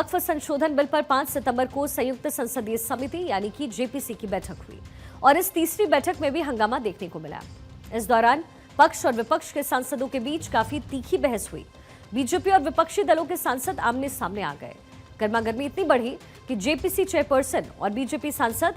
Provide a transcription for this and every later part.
वक्फ संशोधन बिल पर 5 सितंबर को संयुक्त संसदीय समिति यानी कि जेपीसी की बैठक हुई और इस तीसरी बैठक में भी हंगामा देखने को मिला। इस दौरान पक्ष और विपक्ष के सांसदों के बीच काफी तीखी बहस हुई। बीजेपी और विपक्षी दलों के सांसद आमने सामने आ गए। गर्मागर्मी इतनी बढ़ी कि जेपीसी चेयरपर्सन और बीजेपी सांसद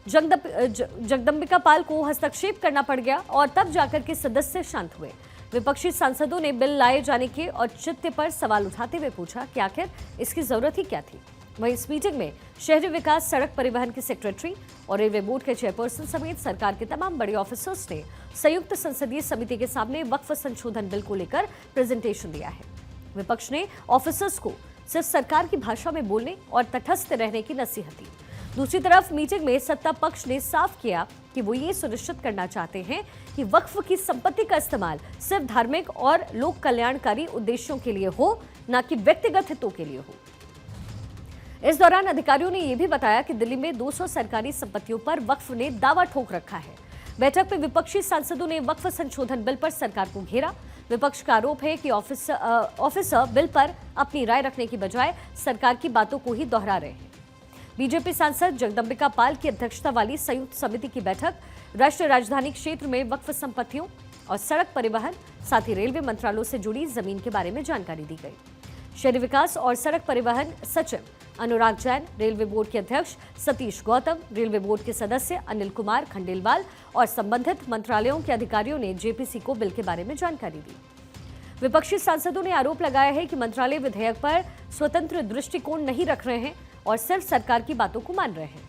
जगदम्बिका पाल को हस्तक्षेप करना पड़ गया और तब जाकर के सदस्य शांत हुए। विपक्षी सांसदों ने बिल लाए जाने के औचित्य पर सवाल उठाते हुए पूछा कि आखिर इसकी जरूरत ही क्या थी। वहीं इस मीटिंग में शहरी विकास, सड़क परिवहन के सेक्रेटरी और रेलवे बोर्ड के चेयरपर्सन समेत सरकार के तमाम बड़े ऑफिसर्स ने संयुक्त संसदीय समिति के सामने वक्फ संशोधन बिल को लेकर प्रेजेंटेशन दिया है। विपक्ष ने ऑफिसर्स को सिर्फ सरकार की भाषा में बोलने और तटस्थ रहने की नसीहत दी। दूसरी तरफ मीटिंग में सत्ता पक्ष ने साफ किया कि वो ये सुनिश्चित करना चाहते हैं कि वक्फ की संपत्ति का इस्तेमाल सिर्फ धार्मिक और लोक कल्याणकारी उद्देश्यों के लिए हो, न कि व्यक्तिगत हितों के लिए हो। इस दौरान अधिकारियों ने यह भी बताया कि दिल्ली में 200 सरकारी संपत्तियों पर वक्फ ने दावा ठोक रखा है। बैठक में विपक्षी सांसदों ने वक्फ संशोधन बिल पर सरकार को घेरा। विपक्ष का आरोप है कि ऑफिसर बिल पर अपनी राय रखने की बजाय सरकार की बातों को ही दोहरा रहे हैं। बीजेपी सांसद जगदम्बिका पाल की अध्यक्षता वाली संयुक्त समिति की बैठक राष्ट्रीय राजधानी क्षेत्र में वक्फ संपत्तियों और सड़क परिवहन, साथ ही रेलवे मंत्रालयों से जुड़ी जमीन के बारे में जानकारी दी गई। शहरी विकास और सड़क परिवहन सचिव अनुराग जैन, रेलवे बोर्ड के अध्यक्ष सतीश गौतम, रेलवे बोर्ड के सदस्य अनिल कुमार खंडेलवाल और संबंधित मंत्रालयों के अधिकारियों ने जेपीसी को बिल के बारे में जानकारी दी। विपक्षी सांसदों ने आरोप लगाया है कि मंत्रालय विधेयक पर स्वतंत्र दृष्टिकोण नहीं रख रहे हैं और सिर्फ सरकार की बातों को मान रहे हैं।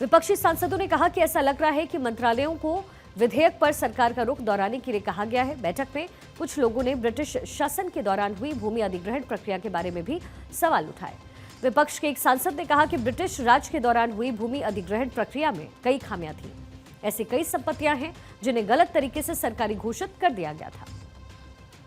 विपक्षी सांसदों ने कहा कि ऐसा लग रहा है कि मंत्रालयों को विधेयक पर सरकार का रुख दोहराने के लिए कहा गया है। बैठक में कुछ लोगों ने ब्रिटिश शासन के दौरान हुई भूमि अधिग्रहण प्रक्रिया के बारे में भी सवाल उठाए। विपक्ष के एक सांसद ने कहा कि ब्रिटिश राज के दौरान हुई भूमि अधिग्रहण प्रक्रिया में कई खामियां थीं। ऐसी कई संपत्तियां हैं जिन्हें गलत तरीके से सरकारी घोषित कर दिया गया था।